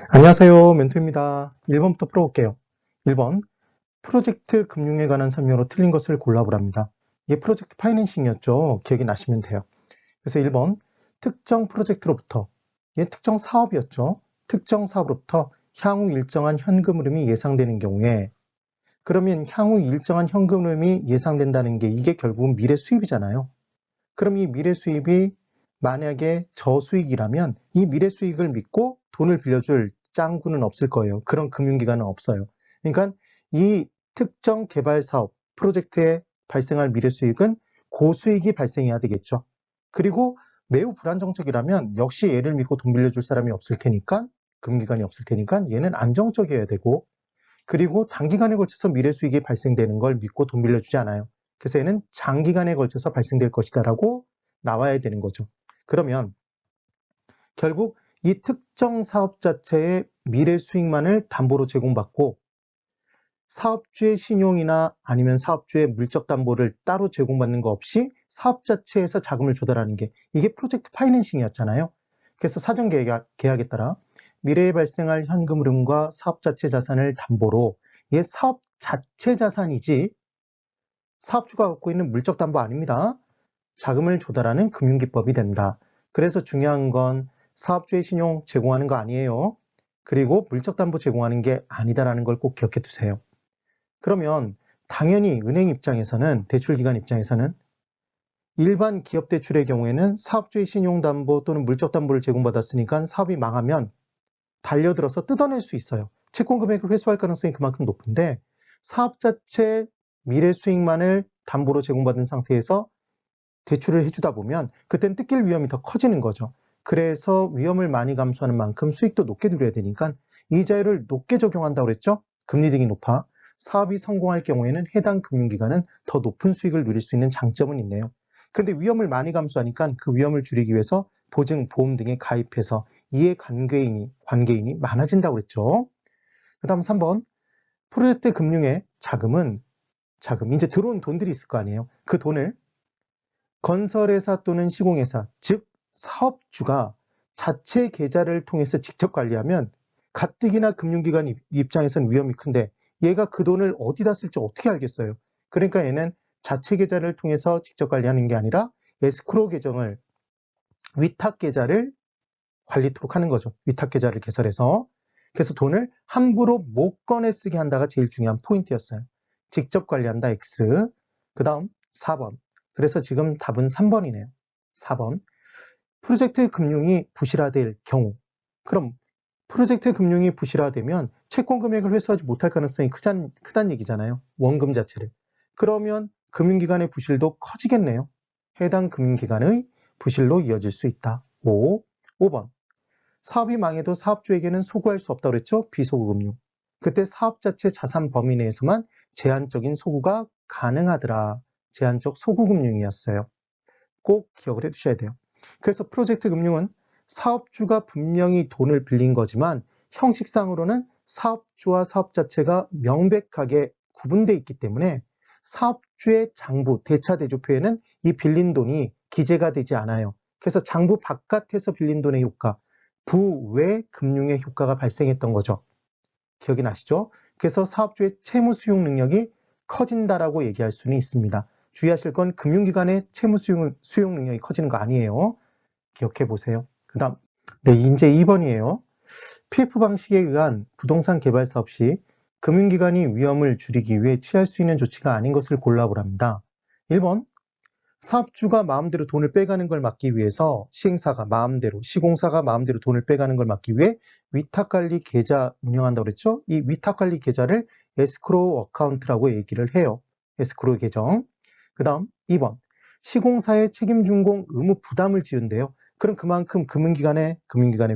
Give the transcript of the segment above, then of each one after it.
안녕하세요. 멘토입니다. 1번부터 풀어볼게요. 1번, 프로젝트 금융에 관한 설명으로 틀린 것을 골라보랍니다. 이게 프로젝트 파이낸싱이었죠. 기억이 나시면 돼요. 그래서 1번, 특정 프로젝트로부터, 이게 특정 사업이었죠. 특정 사업으로부터 향후 일정한 현금 흐름이 예상되는 경우에, 그러면 향후 일정한 현금 흐름이 예상된다는 게 이게 결국은 미래 수입이잖아요. 그럼 이 미래 수입이 만약에 저수익이라면 이 미래 수익을 믿고 돈을 빌려줄 짱구는 없을 거예요. 그런 금융기관은 없어요. 그러니까 이 특정 개발 사업, 프로젝트에 발생할 미래 수익은 고수익이 발생해야 되겠죠. 그리고 매우 불안정적이라면 역시 얘를 믿고 돈 빌려줄 사람이 없을 테니까, 금융기관이 없을 테니까 얘는 안정적이어야 되고, 그리고 단기간에 걸쳐서 미래 수익이 발생되는 걸 믿고 돈 빌려주지 않아요. 그래서 얘는 장기간에 걸쳐서 발생될 것이다라고 나와야 되는 거죠. 그러면 결국 이 특정 사업 자체의 미래 수익만을 담보로 제공받고 사업주의 신용이나 아니면 사업주의 물적 담보를 따로 제공받는 거 없이 사업 자체에서 자금을 조달하는 게 이게 프로젝트 파이낸싱이었잖아요. 그래서 사전 계약에 따라 미래에 발생할 현금 흐름과 사업 자체 자산을 담보로 이게 사업 자체 자산이지 사업주가 갖고 있는 물적 담보 아닙니다. 자금을 조달하는 금융기법이 된다. 그래서 중요한 건 사업주의 신용 제공하는 거 아니에요. 그리고 물적 담보 제공하는 게 아니다라는 걸 꼭 기억해 두세요. 그러면 당연히 은행 입장에서는, 대출기관 입장에서는 일반 기업 대출의 경우에는 사업주의 신용담보 또는 물적담보를 제공받았으니까 사업이 망하면 달려들어서 뜯어낼 수 있어요. 채권 금액을 회수할 가능성이 그만큼 높은데 사업 자체 미래 수익만을 담보로 제공받은 상태에서 대출을 해주다 보면 그때는 뜯길 위험이 더 커지는 거죠. 그래서 위험을 많이 감수하는 만큼 수익도 높게 누려야 되니까 이자율을 높게 적용한다고 그랬죠. 금리 등이 높아 사업이 성공할 경우에는 해당 금융기관은 더 높은 수익을 누릴 수 있는 장점은 있네요. 근데 위험을 많이 감수하니까 그 위험을 줄이기 위해서 보증, 보험 등에 가입해서 관계인이 많아진다고 그랬죠. 그 다음 3번, 프로젝트 금융의 자금, 이제 들어온 돈들이 있을 거 아니에요. 그 돈을 건설회사 또는 시공회사, 즉 사업주가 자체 계좌를 통해서 직접 관리하면 가뜩이나 금융기관 입장에서는 위험이 큰데 얘가 그 돈을 어디다 쓸지 어떻게 알겠어요? 그러니까 얘는 자체 계좌를 통해서 직접 관리하는 게 아니라 에스크로 계정을, 위탁 계좌를 관리토록 하는 거죠. 위탁 계좌를 개설해서. 그래서 돈을 함부로 못 꺼내 쓰게 한다가 제일 중요한 포인트였어요. 직접 관리한다 X. 그 다음 4번. 그래서 지금 답은 3번이네요. 4번. 프로젝트 금융이 부실화될 경우. 그럼 프로젝트 금융이 부실화되면 채권 금액을 회수하지 못할 가능성이 크다는 얘기잖아요. 원금 자체를. 그러면 금융기관의 부실도 커지겠네요. 해당 금융기관의 부실로 이어질 수 있다. 5번. 사업이 망해도 사업주에게는 소구할 수 없다고 그랬죠? 비소구금융. 그때 사업 자체 자산 범위 내에서만 제한적인 소구가 가능하더라. 제한적 소구금융이었어요. 꼭 기억을 해두셔야 돼요. 그래서 프로젝트 금융은 사업주가 분명히 돈을 빌린 거지만 형식상으로는 사업주와 사업 자체가 명백하게 구분되어 있기 때문에 사업주의 장부, 대차 대조표에는 이 빌린 돈이 기재가 되지 않아요. 그래서 장부 바깥에서 빌린 돈의 효과, 부외 금융의 효과가 발생했던 거죠. 기억이 나시죠? 그래서 사업주의 채무 수용 능력이 커진다라고 얘기할 수는 있습니다. 주의하실 건 금융기관의 채무 수용 능력이 커지는 거 아니에요. 기억해 보세요. 그 다음, 네, 이제 2번이에요. PF 방식에 의한 부동산 개발 사업 시 금융기관이 위험을 줄이기 위해 취할 수 있는 조치가 아닌 것을 골라보랍니다. 1번, 사업주가 마음대로 돈을 빼가는 걸 막기 위해서 시공사가 마음대로 돈을 빼가는 걸 막기 위해 위탁관리 계좌 운영한다고 그랬죠? 이 위탁관리 계좌를 에스크로우 어카운트라고 얘기를 해요. 에스크로우 계정. 그 다음 2번. 시공사의 책임준공 의무 부담을 지은대요. 그럼 그만큼 금융기관의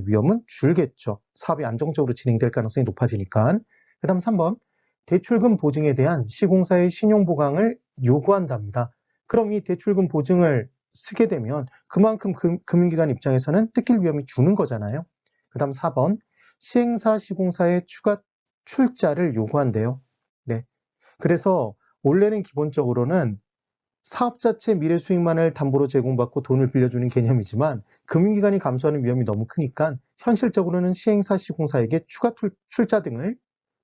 위험은 줄겠죠. 사업이 안정적으로 진행될 가능성이 높아지니까. 그 다음 3번. 대출금 보증에 대한 시공사의 신용보강을 요구한답니다. 그럼 이 대출금 보증을 쓰게 되면 그만큼 금융기관 입장에서는 뜯길 위험이 주는 거잖아요. 그 다음 4번. 시행사, 시공사의 추가 출자를 요구한대요. 네. 그래서 원래는 기본적으로는 사업 자체 미래 수익만을 담보로 제공받고 돈을 빌려주는 개념이지만 금융기관이 감수하는 위험이 너무 크니까 현실적으로는 시행사 시공사에게 추가 출자 등을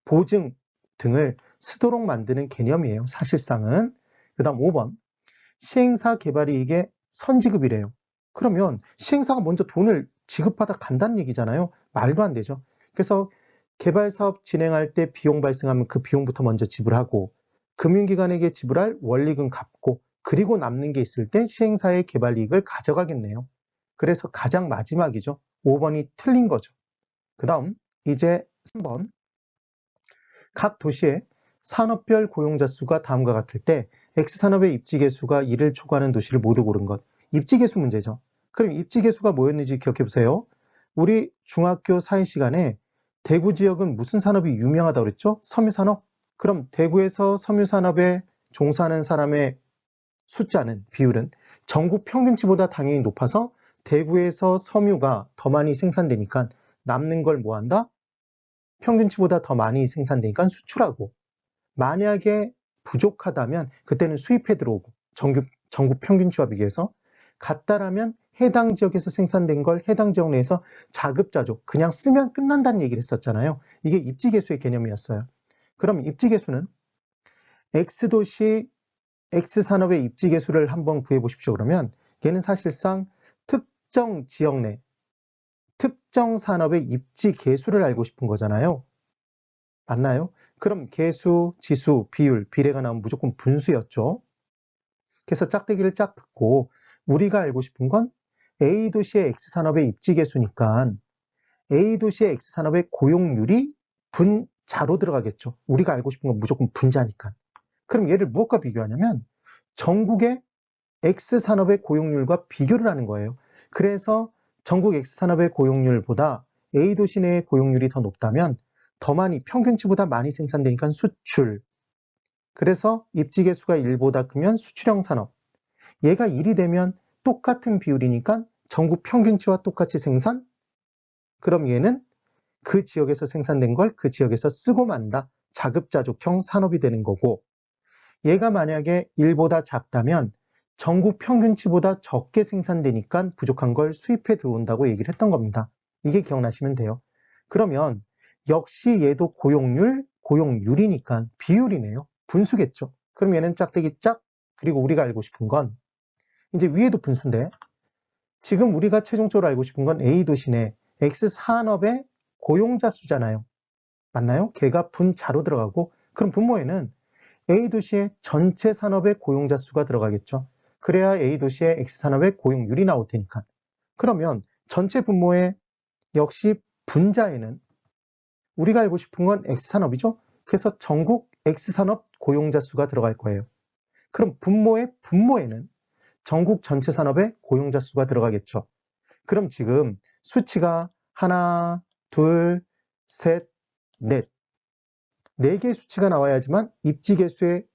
보증 등을 쓰도록 만드는 개념이에요. 사실상은. 그 다음 5번. 시행사 개발이익의 선지급이래요. 그러면 시행사가 먼저 돈을 지급받아 간다는 얘기잖아요. 말도 안 되죠. 그래서 개발 사업 진행할 때 비용 발생하면 그 비용부터 먼저 지불하고 금융기관에게 지불할 원리금 갚고 그리고 남는 게 있을 때 시행사의 개발이익을 가져가겠네요. 그래서 가장 마지막이죠. 5번이 틀린 거죠. 그 다음 이제 3번. 각 도시의 산업별 고용자 수가 다음과 같을 때 X산업의 입지개수가 1을 초과하는 도시를 모두 고른 것. 입지개수 문제죠. 그럼 입지개수가 뭐였는지 기억해 보세요. 우리 중학교 사회 시간에 대구 지역은 무슨 산업이 유명하다고 그랬죠? 섬유산업? 그럼 대구에서 섬유산업에 종사하는 사람의 숫자는, 비율은 전국 평균치보다 당연히 높아서 대구에서 섬유가 더 많이 생산되니까 남는 걸 뭐 한다? 평균치보다 더 많이 생산되니까 수출하고, 만약에 부족하다면 그때는 수입해 들어오고, 전국 평균치와 비교해서 같다라면 해당 지역에서 생산된 걸 해당 지역 내에서 자급자족, 그냥 쓰면 끝난다는 얘기를 했었잖아요. 이게 입지계수의 개념이었어요. 그럼 입지계수는 X도시 X산업의 입지계수를 한번 구해보십시오. 그러면 얘는 사실상 특정 지역 내 특정 산업의 입지 계수를 알고 싶은 거잖아요. 맞나요? 그럼 계수, 지수, 비율, 비례가 나오면 무조건 분수였죠. 그래서 짝대기를 짝 긋고 우리가 알고 싶은 건 A도시의 X산업의 입지 계수니까 A도시의 X산업의 고용률이 분자로 들어가겠죠. 우리가 알고 싶은 건 무조건 분자니까. 그럼 얘를 무엇과 비교하냐면 전국의 X산업의 고용률과 비교를 하는 거예요. 그래서 전국 X산업의 고용률보다 A도시 내의 고용률이 더 높다면 더 많이, 평균치보다 많이 생산되니까 수출. 그래서 입지계수가 1보다 크면 수출형 산업. 얘가 1이 되면 똑같은 비율이니까 전국 평균치와 똑같이 생산? 그럼 얘는 그 지역에서 생산된 걸 그 지역에서 쓰고 만다. 자급자족형 산업이 되는 거고, 얘가 만약에 1보다 작다면 전국 평균치보다 적게 생산되니까 부족한 걸 수입해 들어온다고 얘기를 했던 겁니다. 이게 기억나시면 돼요. 그러면 역시 얘도 고용률이니까 비율이네요. 분수겠죠. 그럼 얘는 짝대기 짝, 그리고 우리가 알고 싶은 건 이제 위에도 분수인데 지금 우리가 최종적으로 알고 싶은 건 A도시 내 X산업의 고용자 수잖아요. 맞나요? 걔가 분자로 들어가고, 그럼 분모에는 A도시의 전체 산업의 고용자 수가 들어가겠죠. 그래야 A도시의 X산업의 고용률이 나올 테니까. 그러면 전체 분모에 역시 분자에는 우리가 알고 싶은 건 X산업이죠. 그래서 전국 X산업 고용자 수가 들어갈 거예요. 그럼 분모에는 전국 전체 산업의 고용자 수가 들어가겠죠. 그럼 지금 수치가 하나, 둘, 셋, 넷. 4개의 수치가 나와야지만 입지계수의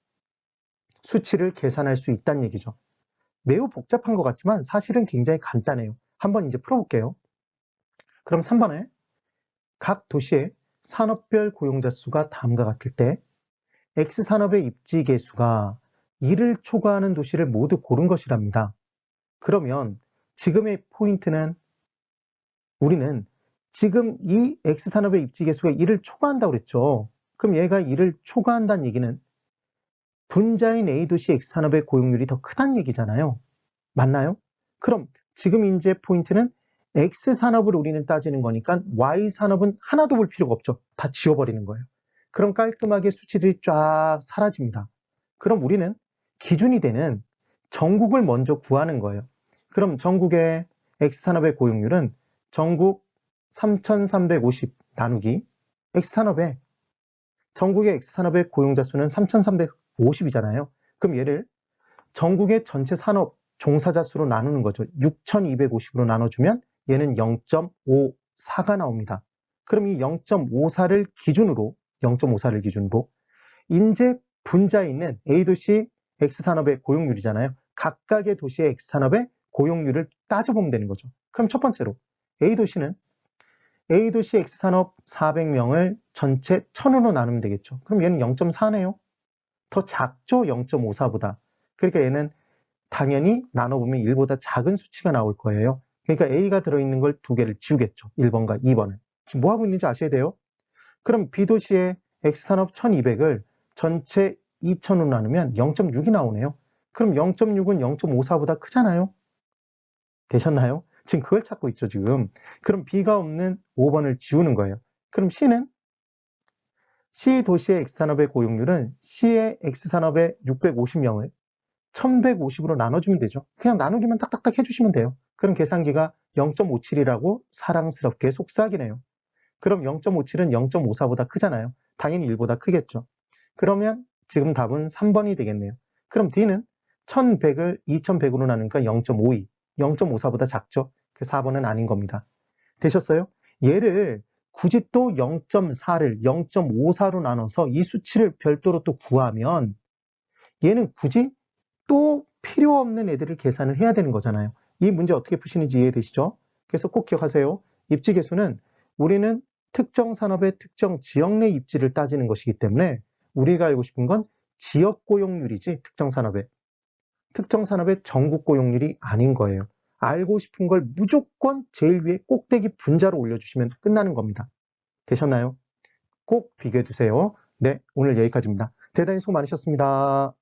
수치를 계산할 수 있다는 얘기죠. 매우 복잡한 것 같지만 사실은 굉장히 간단해요. 한번 이제 풀어볼게요. 그럼 3번에 각 도시의 산업별 고용자 수가 다음과 같을 때 X산업의 입지계수가 2를 초과하는 도시를 모두 고른 것이랍니다. 그러면 지금의 포인트는 우리는 지금 이 X산업의 입지계수가 2를 초과한다고 그랬죠. 그럼 얘가 2를 초과한다는 얘기는 분자인 A도시 X산업의 고용률이 더 크다는 얘기잖아요. 맞나요? 그럼 지금 이제 포인트는 X산업을 우리는 따지는 거니까 Y산업은 하나도 볼 필요가 없죠. 다 지워버리는 거예요. 그럼 깔끔하게 수치들이 쫙 사라집니다. 그럼 우리는 기준이 되는 전국을 먼저 구하는 거예요. 그럼 전국의 X산업의 고용률은 전국 3,350 나누기 X산업의 전국의 X산업의 고용자 수는 3,350이잖아요. 그럼 얘를 전국의 전체 산업 종사자 수로 나누는 거죠. 6,250으로 나눠주면 얘는 0.54가 나옵니다. 그럼 이 0.54를 기준으로 이제 분자에 있는 A도시 X산업의 고용률이잖아요. 각각의 도시의 X산업의 고용률을 따져보면 되는 거죠. 그럼 첫 번째로 A도시는 A도시 X산업 400명을 전체 1,000으로 나누면 되겠죠. 그럼 얘는 0.4네요. 더 작죠? 0.54보다. 그러니까 얘는 당연히 나눠보면 1보다 작은 수치가 나올 거예요. 그러니까 A가 들어있는 걸 두 개를 지우겠죠. 1번과 2번을. 지금 뭐 하고 있는지 아셔야 돼요. 그럼 B도시의 X산업 1200을 전체 2000으로 나누면 0.6이 나오네요. 그럼 0.6은 0.54보다 크잖아요. 되셨나요? 지금 그걸 찾고 있죠, 지금. 그럼 B가 없는 5번을 지우는 거예요. 그럼 C는? C 도시의 X산업의 고용률은 C의 X산업의 650명을 1150으로 나눠주면 되죠. 그냥 나누기만 딱딱딱 해주시면 돼요. 그럼 계산기가 0.57이라고 사랑스럽게 속삭이네요. 그럼 0.57은 0.54보다 크잖아요. 당연히 1보다 크겠죠. 그러면 지금 답은 3번이 되겠네요. 그럼 D는 1100을 2100으로 나누니까 0.52, 0.54보다 작죠. 그 4번은 아닌 겁니다. 되셨어요? 얘를 굳이 또 0.4를 0.54로 나눠서 이 수치를 별도로 또 구하면 얘는 굳이 또 필요 없는 애들을 계산을 해야 되는 거잖아요. 이 문제 어떻게 푸시는지 이해되시죠? 그래서 꼭 기억하세요. 입지계수는 우리는 특정 산업의 특정 지역 내 입지를 따지는 것이기 때문에 우리가 알고 싶은 건 지역 고용률이지 특정 산업의 전국 고용률이 아닌 거예요. 알고 싶은 걸 무조건 제일 위에 꼭대기 분자로 올려주시면 끝나는 겁니다. 되셨나요? 꼭 비교해 두세요. 네, 오늘 여기까지입니다. 대단히 수고 많으셨습니다.